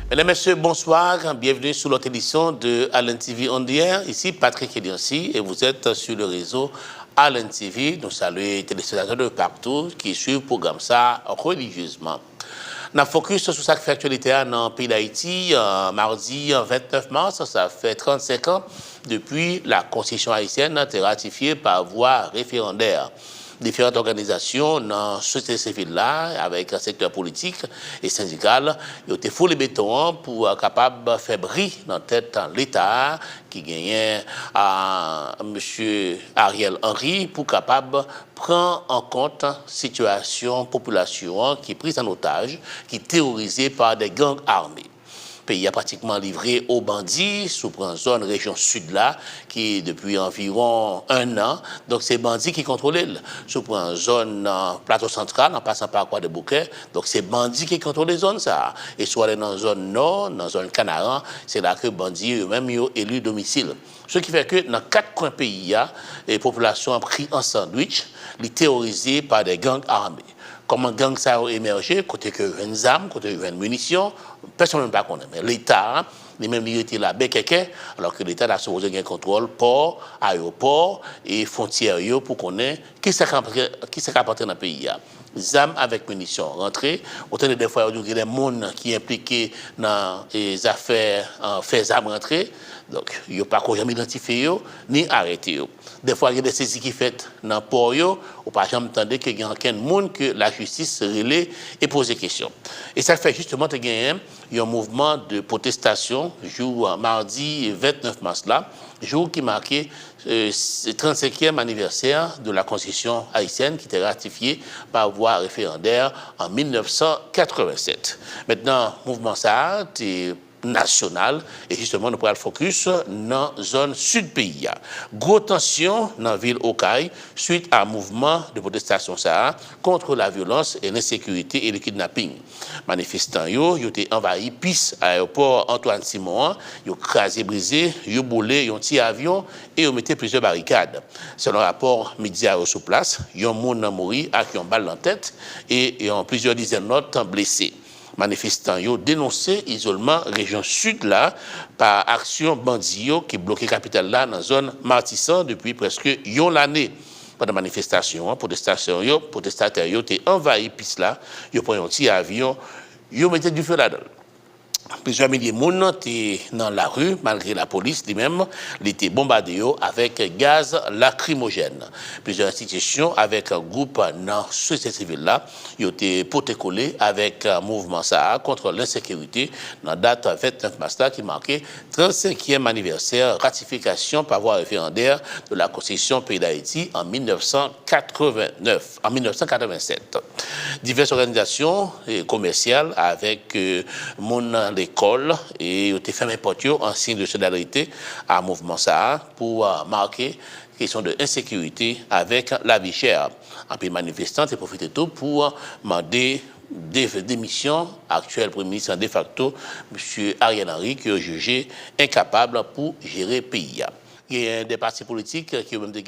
Mesdames, Messieurs, bonsoir. Bienvenue sur l'autre édition de Allen TV On The Air. Ici, Patrick Eliansi et vous êtes sur le réseau Allen TV. Nous saluons les téléspectateurs de partout qui suivent le programme ça religieusement. On a focus sur cette actualité dans le pays d'Haïti. Mardi 29 mars, ça fait 35 ans depuis la Constitution haïtienne a été ratifiée par voie référendaire. Différentes organisations dans la société civile là, avec un secteur politique et syndical, ils ont été fous les béton pour être capable de faire briller dans la tête l'État qui gagnait à M. Ariel Henry pour capable prendre en compte la situation population qui est prise en otage, qui est terrorisée par des gangs armés. Le pays a pratiquement livré aux bandits sous une zone région sud là qui depuis environ 1 an. Donc c'est bandits qui contrôlent sous une zone plateau central en passant par Croix de Bouquet. Donc c'est bandits qui contrôlent les zones ça. Et soit dans la zone nord, dans la zone Canaran, c'est là que bandits eux-mêmes ont élu domicile. Ce qui fait que dans 4 coins pays, les populations ont pris en sandwich, les terrorisées par des gangs armés. Comment gang ça a émergé, côté que une armes, côté une munitions, personne ne peut pas connaître. Mais l'État, les mêmes étaient là, alors que l'État a supposé un contrôle port, aéroport et frontières pour connaître qui s'est apporté dans le pays. Les armes avec munitions rentrées, autant des fois, il y a des gens qui sont impliqués dans les affaires faits armes rentrées. Donc, il n'y a pas jamais identifié ni arrêté. Des fois, il y a des saisies qui sont faites dans le port, ou pas jamais entendu qu'il y a quelqu'un monde que la justice relève et pose des questions. Et ça fait justement qu'il y a un mouvement de protestation, jour mardi 29 mars là, jour qui marquait le 35e anniversaire de la Constitution haïtienne qui était ratifiée par voie référendaire en 1987. Maintenant, mouvement ça, national et justement nous prenons le focus dans la zone sud pays. Gros tension dans la ville Okaï suite à un mouvement de protestation ça contre la violence et l'insécurité et le kidnapping. Manifestants ont été envahis piste aéroport Antoine Simon, ils ont crasé brisé, ils ont boulé, ils ont tiré avion et ils ont mis plusieurs barricades. Selon rapport média sur place, ils ont mort avec une balle en tête et ils ont plusieurs dizaines d'autres blessés. Manifestants ont dénoncé l'isolement région sud là par action bandit qui bloqué capitale là dans la zone Martissan depuis presque une année. Pendant la manifestation, protestataires ont été envahis piste là, ils ont pris un petit avion, ils ont mis du feu là-dedans. Plusieurs milliers de monde étaient dans la rue, malgré la police lui-même, ils étaient bombardés avec gaz lacrymogène. Plusieurs institutions avec un groupe dans la société civile là, ils ont été potés-collés avec un mouvement ça contre l'insécurité dans la date 29 mars qui marquait 35e anniversaire ratification par voie référendaire de la Constitution pays d'Haïti en 1987. Diverses organisations commerciales avec l'école et ont été fermés portes en signe de solidarité à mouvement ça pour marquer question de insécurité avec la vie chère. En pays manifestants et profité tout pour demander des démissions actuel Premier ministre de facto M. Ariel Henry qui est jugé incapable pour gérer le pays. Il y a des partis politiques qui ont même des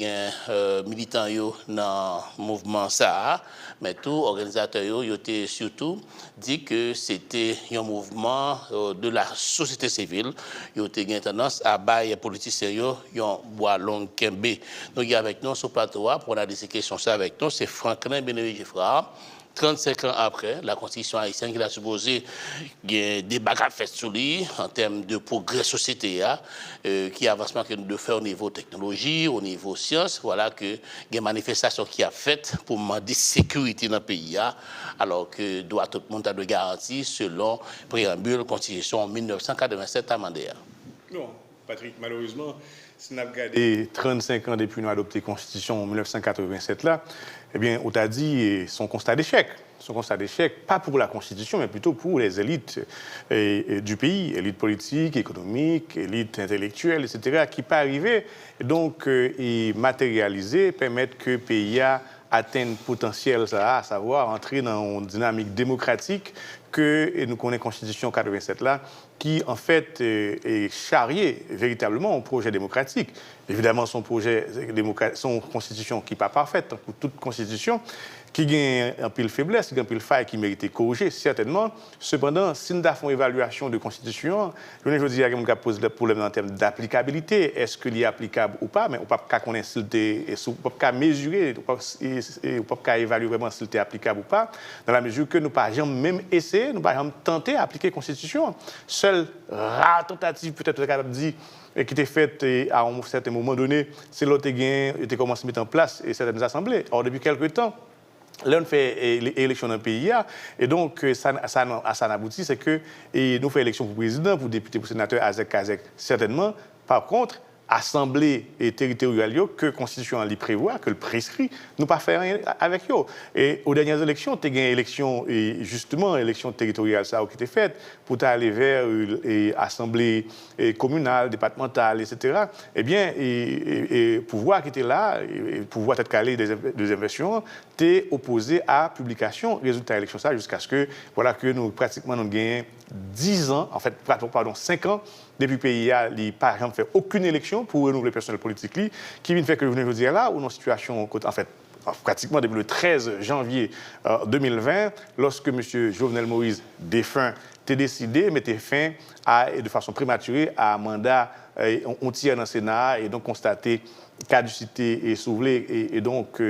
militants dans le mouvement ça, mais tous les organisateurs ont surtout dit que c'était un mouvement de la société civile. Ils ont tendance à bailler les politiciens, ils ont bois long kembe. Donc, il y a avec nous sur le plateau pour analyser ces questions avec nous, c'est Franklin Bénéville-Gefra. 35 ans après, la Constitution haïtienne qui a supposé des débats à faire sur lui en termes de progrès société, qui avancement que nous devons faire au niveau technologie, au niveau science, voilà que des manifestations qui a faites pour demander sécurité dans le pays, alors que doit tout le monde de garantie selon préambule Constitution 1987 amendée. Non, Patrick, malheureusement, si nous avons regardé 35 ans depuis nous adopté la Constitution en 1987 là, eh bien, on t'a dit son constat d'échec. Son constat d'échec, pas pour la Constitution, mais plutôt pour les élites du pays, élites politiques, économiques, élites intellectuelles, etc., qui pas arrivé, donc, et matérialiser, permettre que le pays atteigne potentiel, ça, à savoir entrer dans une dynamique démocratique que nous connaissons la Constitution 87 là, qui en fait est charriée véritablement au projet démocratique. Évidemment, son projet, son constitution qui n'est pas parfaite, pour toute constitution, qui gagne un pile faiblesse, qui gagne un pile faille, qui mérite corriger, certainement. Cependant, si nous avons une évaluation de constitution, je veux dire qu'on pose le problème en termes d'applicabilité. Est-ce qu'il est applicable ou pas? Mais on ne peut pas connaître, on ne peut pas mesurer, on ne peut pas évaluer vraiment s'il est applicable ou pas, dans la mesure que nous n'avons jamais même essayé, nous n'avons jamais tenté d'appliquer la constitution. Seule rare tentative, peut-être capable de dire, qui était faite à un certain moment donné, c'est l'autre qui a commencé à mettre en place certaines assemblées. Or, depuis quelques temps, là, on fait l'élection dans le pays, et donc, ça n'aboutit, c'est que nous faisons élection pour président, pour député, pour sénateur, Azek, certainement. Par contre, assemblée territoriale que la Constitution lui prévoit, que le prescrit, nous pas faire rien avec eux. Et aux dernières élections, tu as gagné élection, et justement, élection territoriale, ça qui était faite, pour aller vers l'Assemblée communale, départementale, etc. Eh bien, et pouvoir qui était là, et pouvoir être calé des investissements, tu es opposé à publication, résultat de l'élection, ça, jusqu'à ce que, voilà, que nous, pratiquement, nous gagnons 10 ans, en fait, pardon, 5 ans, depuis le pays, il n'a par exemple fait aucune élection pour renouveler le personnel politique, qui vient de faire que je venais de vous dire là, où dans une situation, en fait, pratiquement depuis le 13 janvier 2020, lorsque M. Jovenel Moïse, défunt, a décidé, mettait fin de façon prématurée à un mandat, on tire dans le Sénat et donc constater caducité et soulevé et donc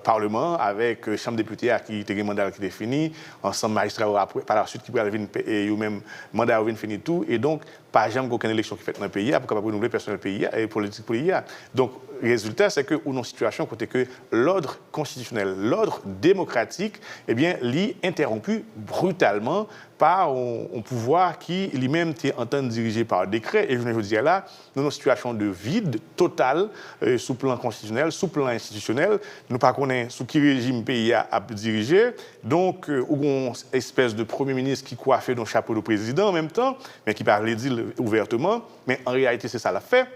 Parlement avec Chambre des députés qui était un mandat qui était fini, ensemble magistrats par la suite qui pourraient venir et eux-mêmes mandat venir finir tout et donc pas jamais aucune élection qui fait dans le pays pour capable renouveler personnel pays et politique pour l'IA. Donc le résultat c'est que on a une situation côté que l'ordre constitutionnel, l'ordre démocratique eh bien l'est interrompu brutalement par un pouvoir qui lui-même était en train de diriger par décret et je veux dire là nous avons une situation de vide total sous plan constitutionnel, sous plan institutionnel, nous pas connaissons sous qui régime le pays a dirigé, donc une espèce de premier ministre qui coiffait dans le chapeau de président en même temps, mais qui parlait dire ouvertement, mais en réalité c'est ça l'a fait.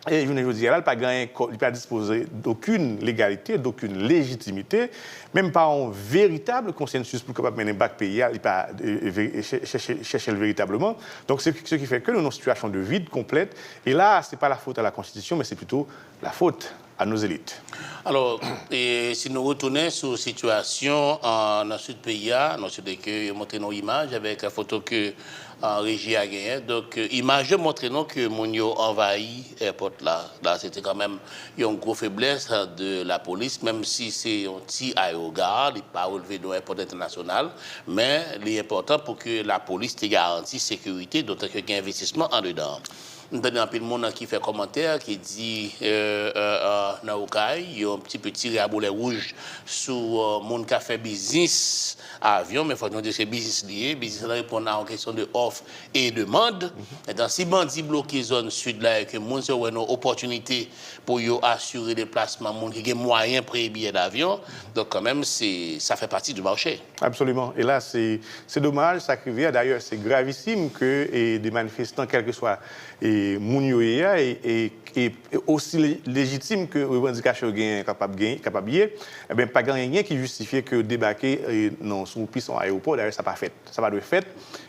Et je veux dire, il n'a pas disposé d'aucune légalité, d'aucune légitimité, même pas un véritable consensus pour capable mener bac pays, il n'a pas cherché véritablement. Donc, c'est ce qui fait que nous avons une situation de vide complète. Et là, ce n'est pas la faute à la Constitution, mais c'est plutôt la faute à nos élites. Alors, si nous retournons sur la situation dans le sud pays, nous avons montré nos images avec la photo que en régie a gagné. Donc, image montre que mon envahi l'airport là. Là, c'était quand même une grosse faiblesse de la police, même si c'est un petit aérogare, il n'est pas relevé de l'aéroport international, mais l'important pour que la police te garantisse sécurité, d'autant qu'il y a un investissement en dedans. Nous avons un peu de monde qui fait commentaire, qui dit dans Okaï, il y a un petit rabolet rouge sur le monde qui a fait business à avion, mais il faut dire que c'est business lié. Business répond à une question de offre et demande. Et dans si bandits bloqués zone sud là, et que les gens ont une opportunité pour assurer le déplacement, les gens qui ont moyen pour les billets d'avion, donc quand même, ça fait partie du marché. Absolument. Et là, c'est dommage, ça arrive. D'ailleurs, c'est gravissime que des manifestants, quel que soit Mounio et aussi légitime que les revendications sont capables de eh bien, pas rien qui justifie que débarquer dans son puissant aéroport, d'ailleurs, ça n'a pas fait. Ça va de fait.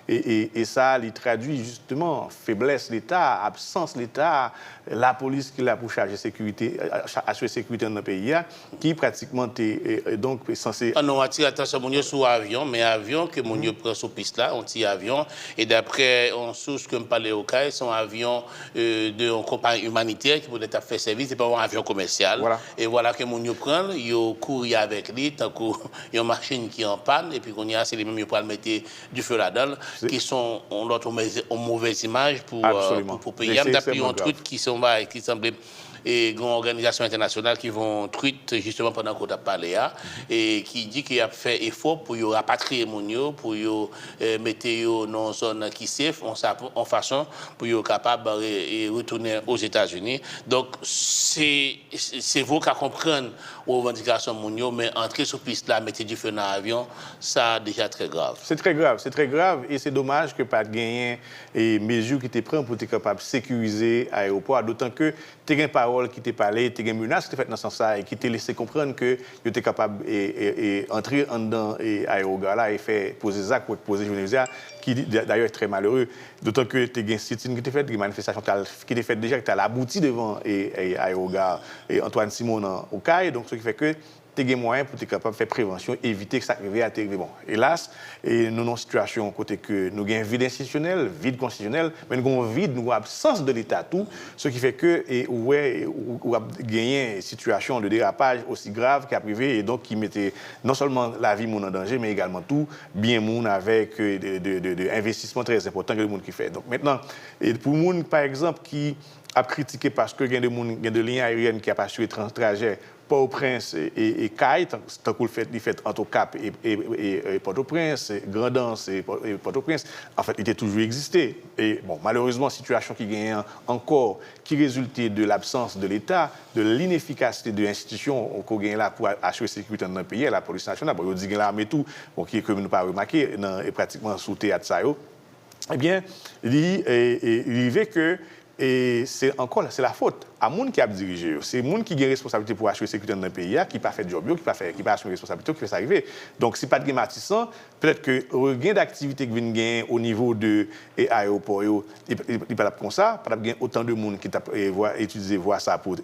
Et ça, il traduit justement faiblesse de l'État, absence de l'État, la police qui l'a pour charger sécurité, assurer sécurité dans le pays, qui pratiquement est donc censé. On attire attention sur avion, mais avion que mon prend sur piste là, on tire avion, et d'après on source que me parlait au cas, c'est un avion de compagnie humanitaire qui peut être fait service, c'est pas un avion commercial. Voilà. Et voilà que mon prend, il court avec lui, tant qu'il y a une machine qui est en panne, et puis qu'on y a, c'est les mêmes qui pour mettre du feu là-dedans, qui sont en mauvaise image pour payer. D'après un truc qui semblait et une organisation internationale qui vont tweet justement pendant qu'on a parlé et qui dit qu'il a fait effort pour rapatrier mon pour mettre dans une zone qui safe en façon pour être capable de retourner aux États-Unis. Donc c'est vous qui comprenez aux revendications mondiaux, mais entrer sur piste là, mettre du feu dans l'avion, ça déjà très grave. C'est très grave et c'est dommage que pas gagner et mesures qui te prennent pour être capable de sécuriser l'aéroport, d'autant que tu n'as pas parole qui t'a parlé, t'es une menace qui t'a fait dans ce sens-là et qui t'a laissé comprendre que tu étais capable d'entrer dans l'aérogare là et faire poser ça, poser Geneviève, qui d'ailleurs est très malheureux. D'autant que tu as un sit-in qui t'a fait, des manifestations qui t'a fait déjà, que tu as abouti devant l'aérogare et Antoine Simon au CAI. Donc, ce qui fait que tu as des moyens pour être capable de faire prévention, éviter que ça arrive à t'arriver. Bon, hélas, nous avons une situation côté que nous avons un vide institutionnel, vide constitutionnel, mais nous avons un vide, nous avons absence de l'État tout, ce qui fait que nous avons gagné une situation de dérapage aussi grave qui a privé et donc qui mettait non seulement la vie en danger, mais également tout bien monde avec des investissements très importants que le monde qui fait. Donc maintenant, pour le monde par exemple qui a critiqué parce que il y a des lignes aériennes qui a pas assuré trajet Port-au-Prince et Caille, tant qu'on le fait entre Cap et Port-au-Prince, Grand'Anse et Port-au-Prince, en fait, il a toujours existé. Et bon, malheureusement, situation qui gagne encore, qui résultait de l'absence de l'État, de l'inefficacité de l'institution qu'on gagne là pour assurer la sécurité dans le pays, la police nationale, bon, on dit que l'armée tout, bon, qui est comme nous pas remarqué, est pratiquement sous théâtre ça, eh bien, il arrivait que et c'est la faute à monde qui a dirigé. C'est monde qui a responsabilité pour assurer la sécurité dans le pays, qui n'a pas fait de job, qui n'a pas assuré responsabilité, qui fait ça arriver. Donc, si pas de Matissant, peut-être que le gain d'activité qui vient gagner au niveau de l'aéroport, il n'est pas comme ça, pas de autant de monde qui a utilisé voir ça pour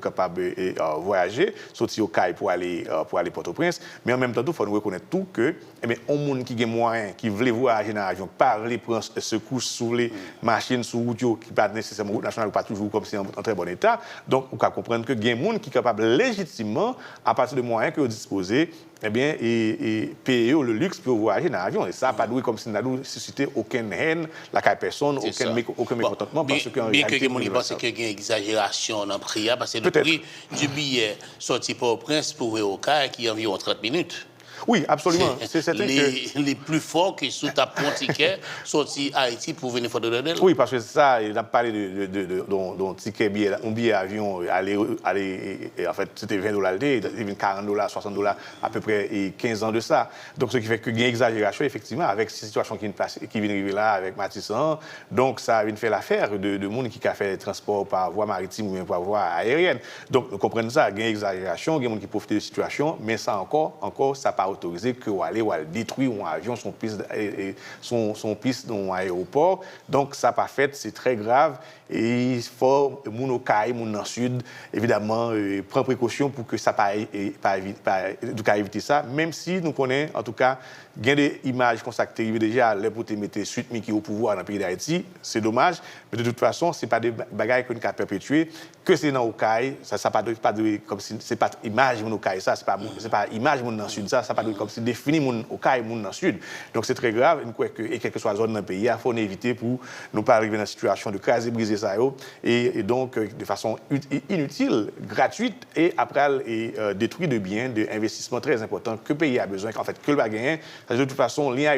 capable voyager, sortir au CAI pour aller Port-au-Prince. Mais en même temps, il faut nous reconnaître tout que, un monde qui a moyen, qui veut voyager dans l'avion, parler, prendre secours sur les machines, sur route, qui pas nécessairement route nationale, pas toujours comme si en très bon état. Donc, on peut comprendre que il y a des gens qui sont capables légitimement, à partir de moyens que vous disposez, et payer le luxe pour voyager dans l'avion. Et ça, pas doué comme si nous n'avons suscité aucune haine, personne, aucun mécontentement. Parce que bien que les gens pensent qu'il y a une exagération dans le prix, parce que le prix du billet sorti pour Prince pour au CAI qui est environ 30 minutes. Oui, absolument. C'est certain les plus forts qui sont à Pont-Ticket sortis à Haïti pour venir faire de l'Odel. Oui, parce que ça, il a parlé d'un ticket billet, un billet avion, en fait, c'était $20, il devient $40, $60, à peu près 15 ans de ça. Donc, ce qui fait qu'il y a une exagération, effectivement, avec cette situation qui vient arriver là, avec Matissan. Donc, ça vient faire l'affaire de monde qui a fait le transport par voie maritime ou bien par voie aérienne. Donc, nous comprenons ça, il y a une exagération, il y a des gens qui profitent de la situation, mais ça encore, ça pas autorisé que ou aller détruire un avion, son piste dans un aéroport. Donc, ça pas fait, c'est très grave. Et il faut, moun au CAI, moun dans le sud, évidemment, prendre précaution pour que ça pas éviter ça. Même si nous connaissons, en tout cas, il y a des images qu'on s'est déjà, là, pour te mettre suite qui au pouvoir dans le pays d'Haïti. C'est dommage. Mais de toute façon, ce n'est pas des bagages qu'on a perpétués. Que c'est dans le CAI, ça pas comme si c'est pas image moun au CAI, ça, c'est pas image moun dans le sud, ça pas comme si défini moun au CAI, moun dans le sud. Donc, c'est très grave. Et quelle que soit la zone dans le pays, il faut éviter pour ne pas arriver dans une situation de craser, briser ça. Et donc, de façon inutile, gratuite, et après, détruire de biens, d'investissements très importants que le pays a besoin, en fait, que le bagage. De toute façon, l'IA,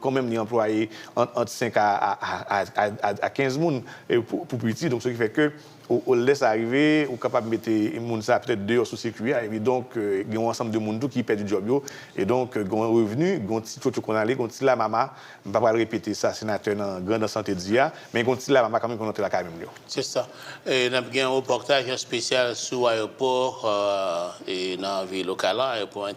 quand même, les employés entre 5 à 15 personnes pour petit. Donc, ce qui fait que on laisse arriver, on est capable de mettre les gens peut-être dehors sous sécurité, et donc il y a un ensemble de monde qui perd du job, et donc il y a un revenu, il y a un petit truc qu'on a, il y a un petit la maman, je ne vais pas répéter ça, sénateur dans grande santé d'IA, mais il y a un petit la maman quand même qu'on entre là quand même. C'est ça. Et nous avons un reportage spécial sur l'aéroport et dans la ville locale, l'aéroport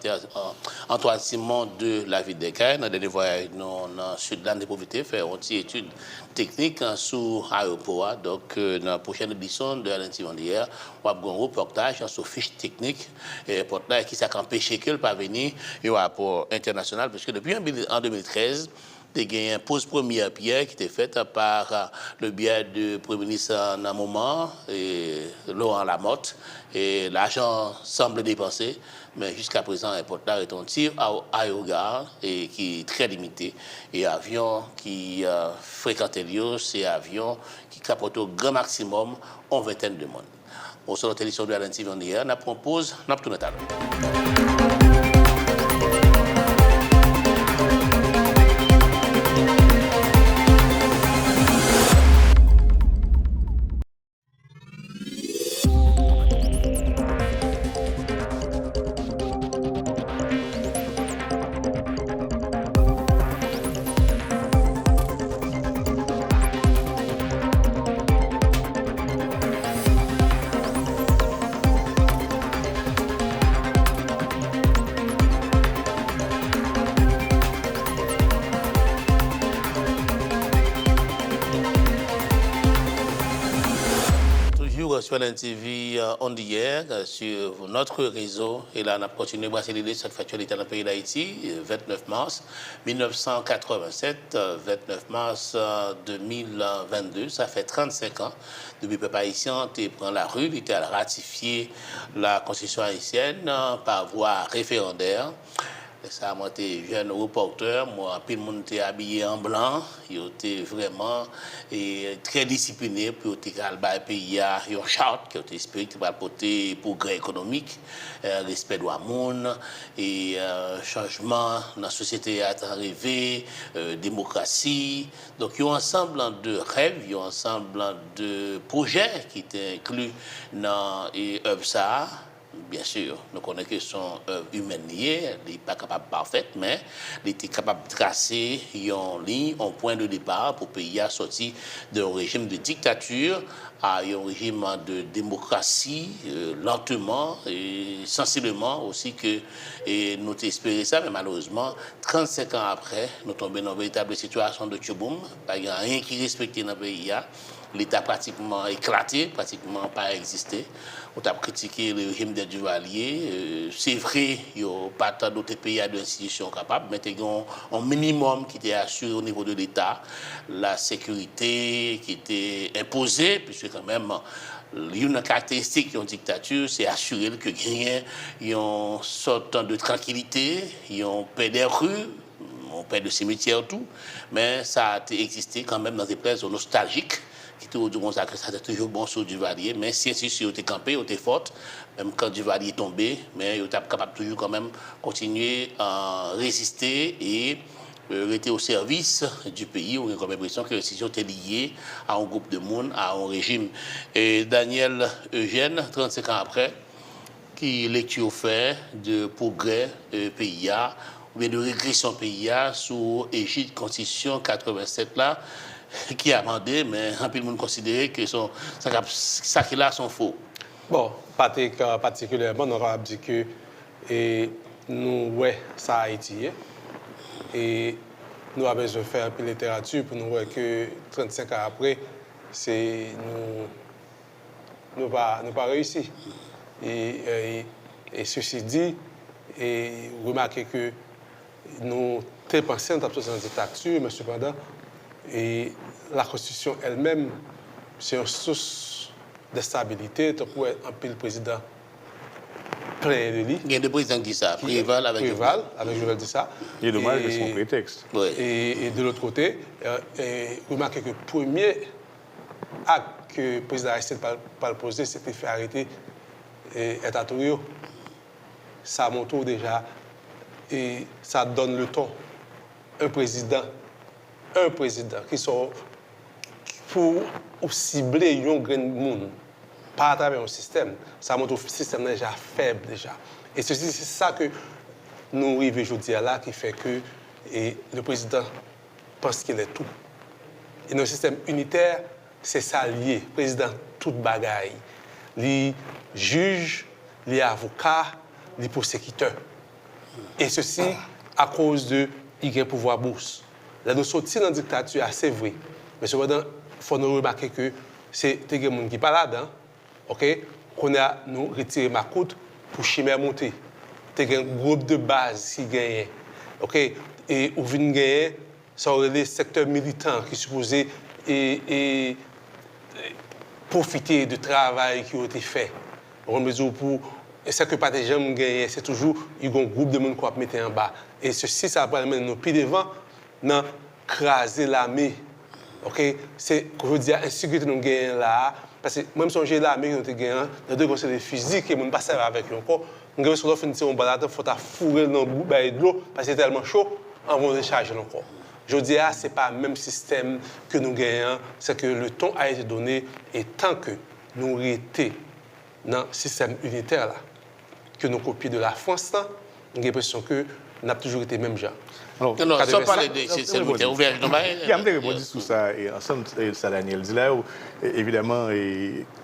Antoine Simon de la ville des Cayes, dans des voyages dans le sud de la pauvreté, faire une petite étude technique sur l'aéroport. Donc, dans la prochaine édition de Alain TV d'hier, on va avoir un reportage sur fiche technique, et reportage qui s'est empêché qu'elle pas venir et un rapport international, parce que depuis en 2013, il y a une pause première pierre qui était faite par le biais du Premier ministre en un moment, Laurent Lamotte, et l'argent semble dépensé, mais jusqu'à présent, le reportage est un tir à aérogare et qui est très limité. Et avion qui fréquentent Lyon, c'est avion qui capotent au grand maximum en vingtaine de monde. On sort la télévision de Alain TV hier, on propose, on a tout notre sur l'NTV on d'hier sur notre réseau. Et là, on a continué à brasser l'idée de cette factualité dans le pays d'Haïti, 29 mars 1987, 29 mars 2022. Ça fait 35 ans depuis que le peuple haïtien prend la rue, il a ratifié la Constitution haïtienne par voie référendaire. Ça a été jeune reporter, moi, puis le monde était habillé en blanc, il était vraiment très discipliné pour le pays, il y a une charte qui a été espérée pour apporter progrès économique, respect de monde et changement dans la société à arrivé, démocratie. Donc il y a un ensemble de rêves, il y a un ensemble de projets qui étaient inclus dans l'œuvre ça. Bien sûr, nous connaissons que son œuvre humaine liée, elle n'est pas capable parfaite, mais elle était capable de tracer une ligne, un point de départ pour le pays à sortir d'un régime de dictature à un régime de démocratie, lentement et sensiblement aussi que nous espérons ça, mais malheureusement, 35 ans après, nous tombons dans une véritable situation de tchoboum, il n'y a rien qui est respecté dans le pays. L'État pratiquement éclaté, pratiquement pas existé. On a critiqué le régime des Duvalier. C'est vrai, il n'y a pas tant d'autres pays à d'institutions capables, mais il y a un minimum qui était assuré au niveau de l'État, la sécurité qui était imposée, puisque quand même, une caractéristique d'une dictature, c'est assurer que rien, il y a une sorte de tranquillité, il y a un paix des rues, on paix de cimetières, tout, mais ça a existé quand même dans des places nostalgiques. Qui te disent que ça était toujours bon sur Duvalier, mais si on était campé, on était forte, même quand Duvalier est tombé, mais on était capable toujours quand même continuer à résister et rester au service du pays. On a comme l'impression que la décision était liée à un groupe de monde, à un régime. Et Daniel Eugène, 35 ans après, qui lecture fait de progrès pays, ou bien de régression pays sous égide Constitution 87 là, qui a amendé, mais un peu de monde considère que ça qui là sont faux. Bon, particulièrement, on va dire que nous, ouais, ça a été. Et nous avons besoin de faire un peu de littérature pour nous voir que 35 ans après, nous pas réussi. Et ceci dit, remarquez que nous pensons dans la dictature, mais cependant, et la Constitution elle-même, c'est une source de stabilité. Donc, un peu le président plein de lui. Il y a des présidents qui disent ça. Préval avec Joël dit ça. Il est dommage que c'est son prétexte. Oui. Et de l'autre côté, remarquez que le premier acte que le président Aristide pas posé, c'était faire arrêter Etatorio. Ça montre déjà et ça donne le ton. Un président qui sont pour cibler un grand monde, pas à travers un système. Ça montre que le système est déjà faible déjà. Et c'est ça que nous arrivons aujourd'hui là qui fait que le président pense qu'il est tout. Et dans le système unitaire, c'est ça lié. Le président, toute bagaille. Les juges, les avocats, les prosécuteurs. Et ceci à cause de il y a pouvoir bourse. Là, nous sortis dans la dictature, c'est vrai. Mais cependant, il faut nous remarquer que c'est des gens qui ne sont pas là-dedans. OK? Qu'on a nous retiré ma coûte pour chimère monter. C'est un groupe de base qui gagne. OK? Et au vin gagner, ça aurait les secteurs militants qui supposaient profiter du travail qui a été fait. On mesure pour c'est que pas des gens qui gagnent, c'est toujours un groupe de monde qui va mettre en bas. Et ceci, ça va mettre nos pieds devant, dans craser l'armée. OK? C'est, je veux dire, l'insécurité que nous gagnons là, parce que même si j'ai l'armée que nous gagnons, nous devons c'est des fusils qui ne passent pas avec nous encore. Nous devons se faire un balade, il faut fourrer dans de l'eau, parce que c'est tellement chaud, on va décharger encore. Je dis, ce n'est pas le même système que nous gagnons, c'est que le temps a été donné, et tant que nous restons dans le système unitaire là, que nous copions de la France, j'ai l'impression que nous avons toujours été même gens. Alors, non, sans parler de système unitaire ouvert, il y a un répondu sur ça, et ensemble, ça Daniel dit là, évidemment,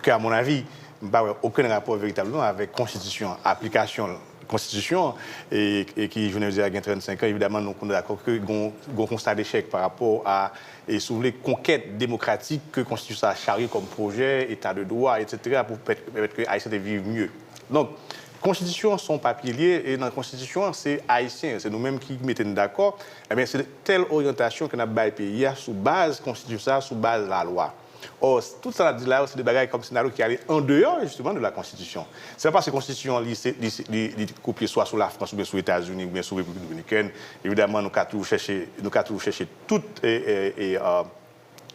qu'à mon avis, il n'y a aucun rapport véritablement avec la Constitution, application constitution et qui, je veux dire, a 35 ans, évidemment, nous sommes d'accord que un constat d'échec par rapport à et sous les conquêtes démocratiques que la constitution a charrié comme projet, état de droit, etc., pour permettre que Haïtiens vivent mieux. Donc, Constitution, son papier lié, et dans la Constitution, c'est haïtien, c'est nous-mêmes qui mettons d'accord. Eh bien, c'est telle orientation que nous avons le pays sous base Constitution, sous base de la loi. Or, tout ça dit là, c'est des bagages comme scénario qui allaient en dehors justement de la Constitution. C'est pas parce que la Constitution est copiée soit sur la France ou bien sur les États-Unis ou bien sur la République dominicaine. Évidemment, nous avons toujours cherché toutes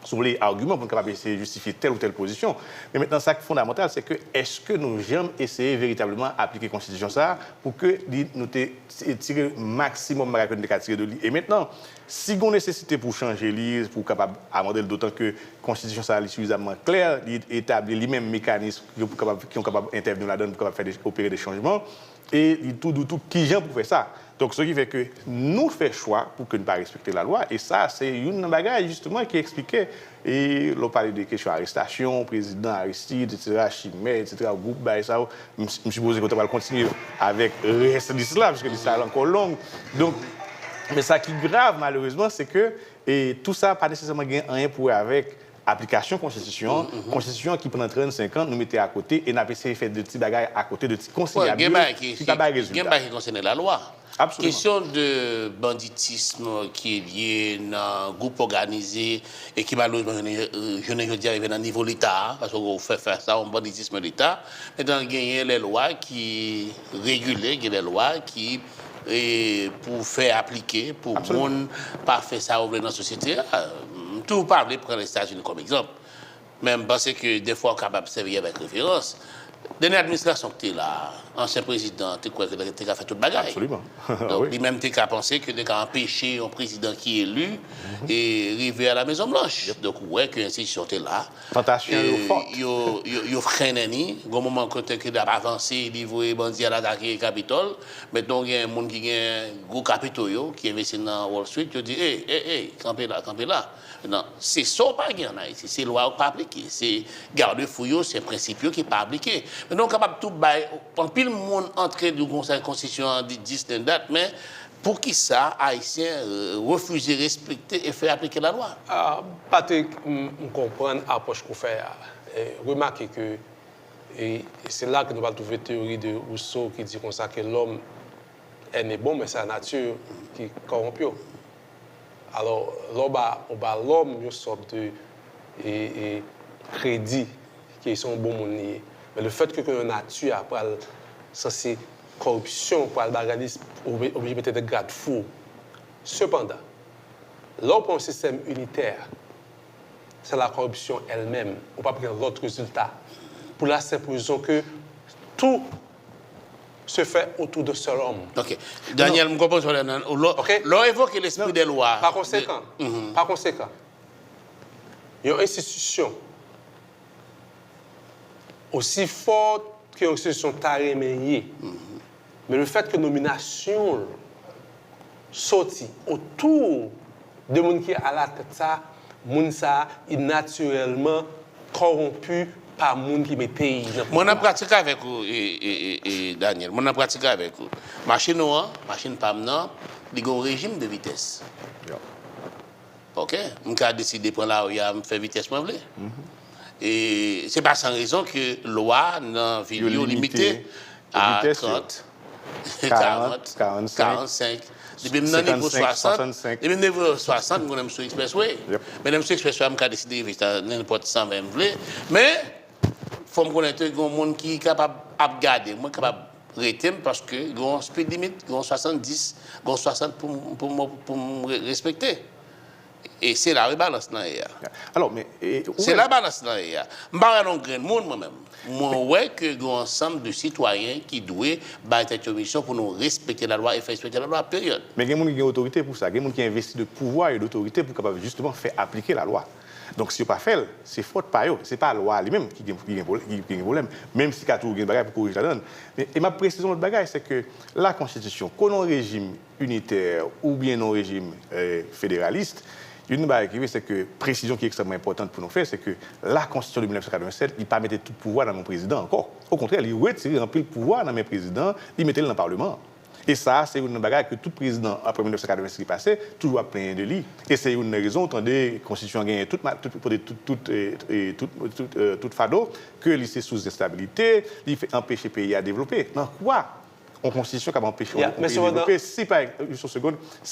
sur les arguments pour être capable de justifier telle ou telle position. Mais maintenant, ce qui est fondamental, c'est que est-ce que nous jamais essayé véritablement d'appliquer la Constitution ça pour que nous tirer le maximum de tirer de lui. Et maintenant, si on a nécessité pour changer l'île, pour capable amender d'autant que la Constitution ça est suffisamment claire, établir les mêmes mécanismes qui sont capables d'intervenir là-dedans pour opérer des changements, et tout qui gens pour faire ça. Donc, ce qui fait que nous faisons choix pour que nous ne pas respecter la loi. Et ça, c'est une bagage justement qui expliquait. Et l'on parlait des questions d'arrestation, président Aristide, etc., Chimay, etc., groupe, ça. Je suppose qu'on va continuer avec le reste de l'islam, parce que l'islam est encore long. Donc, mais ça qui est grave, malheureusement, c'est que tout ça n'a pas nécessairement rien pour avec application constitution, constitution qui pendant 35 ans nous mettait à côté et n'a pas essayé de faire de petits bagages à côté de petits conciliables qui n'a pas résultat. Qui concerne la loi. Absolument. Question de banditisme qui est lié à un groupe organisé et qui malheureusement, je ne veux dire, arrivé dans le niveau de l'État, parce qu'on fait faire ça, un banditisme de l'État. Maintenant, il y a les lois qui régulent, il y a les lois qui pour faire appliquer, pour ne pas faire ça dans la société. Tout parler, prendre les États-Unis comme exemple. Même parce que des fois, on est capable de servir avec référence. Dans l'administration que tu es là, ancien président, tu crois que tu as fait tout le bagage. Absolument. Donc, Oui. lui-même, tu as pensé que tu as empêché un président qui est élu et arriver à la Maison-Blanche. Donc, ouais, que l'institution est là. Tentation forte. Il freine, au moment où tu as avancé, il voit les bandits à l'attaquer le Capitole. Maintenant, il y a un monde qui a un gros Capitole qui investit dans Wall Street. Tu dis, hey, campez là. Non, c'est ça pas gagné en Haïti, c'est loi pas appliquée, c'est garde-fou, c'est principe qui pas appliqué. Maintenant capable tout bail en pile monde entrer du conseil constitutionnel en 10 date mais pour qui ça haïtien refuser respecter et faire appliquer la loi. Patrick, on comprend l'approche qu'on fait. Remarquez que c'est là que nous allons trouver la théorie de Rousseau qui dit comme ça que l'homme est né bon mais c'est la nature qui corrompt. Alors, l'homme, une sorte de crédit qui sont bon monde. Mais le fait que la nature, après, ça c'est corruption, pour l'organisme, obligé de mettre des garde fous. Cependant, l'homme pour un système unitaire, c'est la corruption elle-même. On ne peut pas prendre l'autre résultat. Pour la simple raison que tout se fait autour de seul homme. Ok. Daniel, je comprends. L'on évoque l'esprit des lois. Par conséquent, il y a une institution aussi forte qu'une institution taréméniée. Mais le fait que la nomination sortit autour de gens qui sont à la tête, ça, les gens est naturellement corrompu par les gens qui mettent pays. Moi, on a pratiqué avec vous, Daniel. Moi, on a pratiqué avec vous. Machine PAM, il y a un régime de vitesse. OK? On a décidé de prendre là où il y a fait vitesse. Et ce n'est pas sans raison que la loi n'a vidéo limitée à 30, 40, 45. Depuis niveau 60, depuis niveau 60, on est sur l'expressway. Mais même sur l'expressway, on a décidé de n'importe 120 vle. Mais il faut me connaître qu'il y a un monde qui est capable de garder, capable de rester parce que il y a un speed limit, il y a 70, il y a 60 pour me respecter. Et c'est la rebalance dans l'IA. Alors, mais... C'est la balance dans l'IA. Je ne parle pas de monde moi-même. Moi, ouais que y a un ensemble de citoyens qui doivent battre cette mission pour nous respecter la loi et faire respecter la loi, période. Mais il y a des gens qui ont autorité pour ça. Il y a des gens qui investissent de pouvoir et d'autorité pour capable justement faire appliquer la loi. Donc, si vous pas fait, c'est faute par eux. Ce n'est pas la loi elle-même qui a un problème. Même si il y a toujours un bagage pour corriger la donne. Et ma précision de bagage, c'est que la Constitution, qu'on ait un régime unitaire ou bien un régime fédéraliste, Une chose qui c'est que précision qui est extrêmement importante pour nous faire, c'est que la Constitution de 1987, il ne pas mettre tout pouvoir dans mon président encore. Au contraire, il retire un peu le pouvoir dans mes présidents, il mettait le dans le Parlement. Et ça, c'est une bagarre que tout président, après 1986 qui passait, toujours a plein de lits. Et c'est une raison, attendez, la Constitution a gagné toute fado, que lycée sous instabilité, il fait empêcher le pays à développer. Dans quoi en Constitution qui a empêché le pays à développer? Si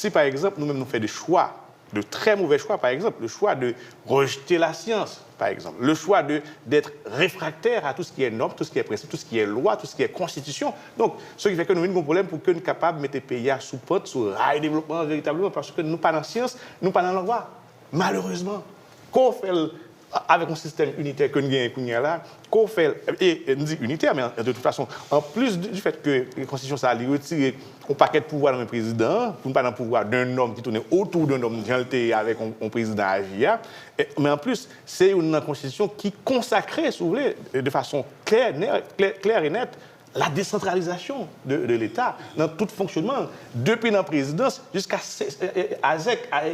par exemple, nous-mêmes nous faisons des choix, de très mauvais choix, par exemple, le choix de rejeter la science, par exemple, le choix d'être réfractaire à tout ce qui est norme, tout ce qui est principe, tout ce qui est loi, tout ce qui est constitution. Donc, ce qui fait que nous avons un problème pour que nous soyons capables de mettre le pays sous porte, sous rail développement véritablement, parce que nous pas dans la science, nous pas dans la loi. Malheureusement, qu'on fait avec un système unitaire que nous avons là, qu'on fait, et nous dit unitaire, mais de toute façon, en plus du fait que la Constitution ça a retiré un paquet de pouvoir dans le président, pour ne pas dans le pouvoir d'un homme qui tourne autour d'un homme avec un président AGIA, mais en plus, c'est une Constitution qui consacrait, si vous voulez, de façon claire et nette, la décentralisation de l'État dans tout fonctionnement, depuis la présidence jusqu'à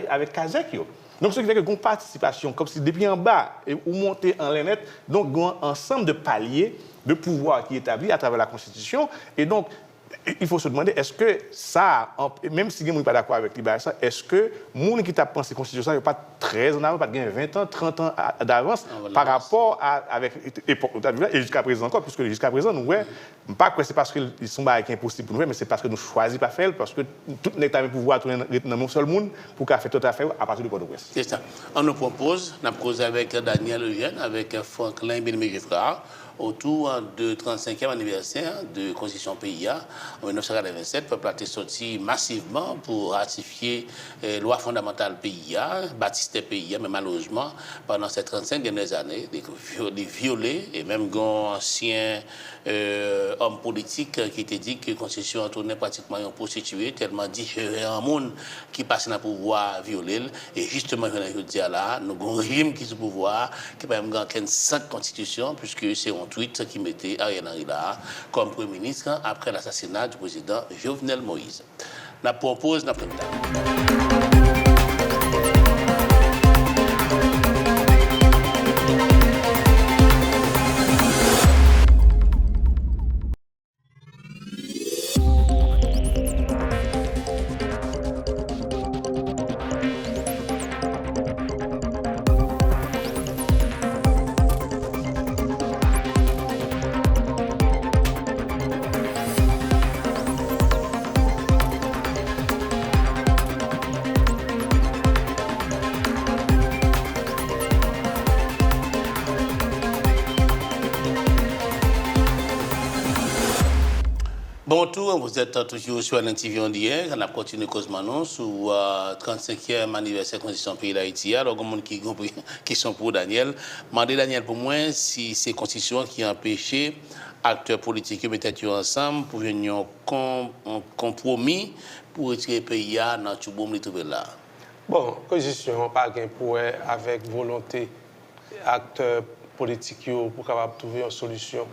avec Kazek. Donc, ce qui fait que une participation, comme si depuis en bas, ou monter en l'air net, donc un ensemble de paliers de pouvoir qui est établi à travers la Constitution. Et donc, il faut se demander, est-ce que ça, même si vous n'êtes pas d'accord avec ça, est-ce que les gens qui ont pensé la Constitution, n'a pas très en avant, pas 20 ans, 30 ans d'avance par rapport avec l'époque et jusqu'à présent encore, puisque jusqu'à présent, nous, pas que c'est parce qu'ils sont impossibles pour nous, mais c'est parce que nous choisissons pas faire, parce que tout n'est pas pouvoir tourner dans un seul monde pour faire toute affaire à partir de Port-au-Prince. C'est ça. On nous propose, on a causé avec Daniel Eugène, avec Franklin Bénémé-Gefrard, autour du 35e anniversaire de la Constitution PIA en 1987. Le peuple a été sorti massivement pour ratifier la loi fondamentale PIA, baptisée PIA, mais malheureusement, pendant ces 35 dernières années, des violés, et même un ancien homme politique qui était dit que la Constitution tournait pratiquement en prostituée, tellement différent un monde qui passe dans le pouvoir violé. Et justement, je dis là, nous avons un régime qui est au pouvoir, qui n'a pas même 5 constitutions, puisque c'est un tweet qui mettait Ariel Henry là comme Premier ministre après l'assassinat du président Jovenel Moïse. Je propose la première. Bonjour, vous êtes toujours sur l'NTV en hier. On a continué Cosmanon sur le 35e anniversaire de la Constitution pays d'Haïti. Alors, il y a des gens qui sont pour Daniel. Demandez Daniel pour moi si c'est la Constitution qui a empêché acteurs politiques de mettre ensemble pour venir un compromis pour retirer le pays dans tout le monde là. Bon, la Constitution n'a pas de pouvoir avec volonté acteurs politiques pour capable trouver une solution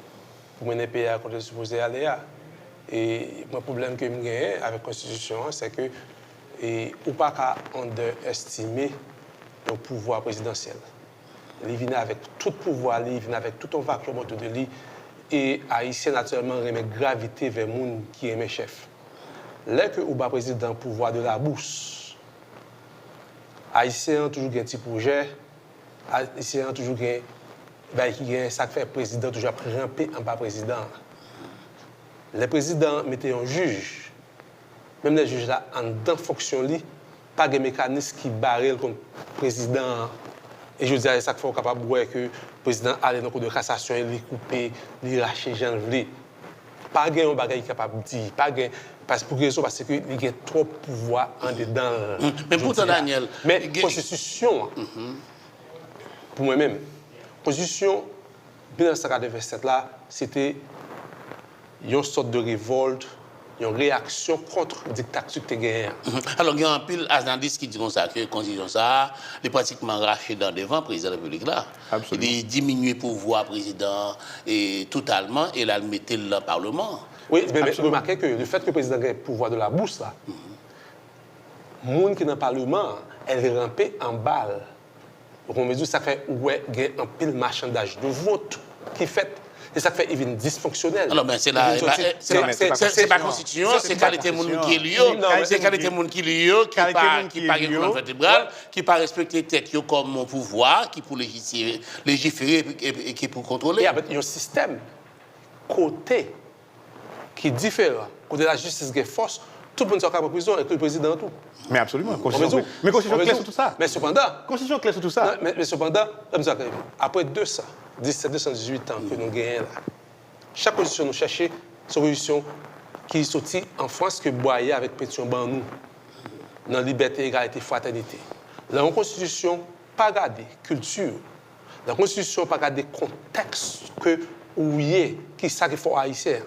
pour mener le pays à côté supposé aller. Et le problème que j'ai avec la Constitution, c'est que on ne peut pas underestimer le pouvoir présidentiel. Il vient avec tout pouvoir, il vient avec tout un vacuum autour de lui. Et Haïtien, naturellement, remet gravité vers le monde qui est mes chefs. Là que le président pouvoir de la bourse, Haïtien a toujours un petit projet, Haïtien a toujours un ça fait président toujours ramper en bas président. Les présidents mettaient un juge, même les juges là, en dans fonction li, pas de mécanisme qui barre contre le président. Et je dis à chaque fois capable de voir que le président allait dans le cours de cassation, il couper, il lâcher Jean Vlé. Pas de bagage capable de dire, pas de parce que il y a trop de pouvoir en dedans. Mais pourtant Daniel, mais la constitution pour moi-même, la constitution 1987 là, c'était une sorte de révolte, une réaction contre la dictature que tu as. Alors, il y a un pile analystes qui disent ça, que la Constitution, ça, est pratiquement racheté dans devant le président de la République. Là. Il diminue le pouvoir président totalement et là, il mettait le Parlement. Oui, mais remarquez que le fait que le président ait le pouvoir de la bourse, là, les gens qui sont dans le Parlement, elle rampait en balle. On me dit ça fait ouais, un pile marchandage de vote qui fait. Et ça fait even dysfonctionnel. Alors, mais c'est pas constitution, c'est qualité monde qui est lié, c'est qualité monde qui est lié, qui pas une colonne vertébrale, qui pas respecter tête comme mon pouvoir, qui pour légiférer et qui pour contrôler. Et avec un système côté qui est différent, côté de la justice qui est force, tout le monde sort en prison avec le président tout. Mais absolument. Mais constitution claire sur tout ça. Mais cependant, constitution claire sur tout ça. Mais cependant, après 218 ans que nous gagnons là, chaque constitution nous cherchait une solution qui est sortie en France que Boyer avec Pétion Banou dans liberté, égalité, fraternité. Dans la constitution, pas garder culture. Dans la constitution, pas garder contexte que où y est, qui ça qu'il faut haïtien.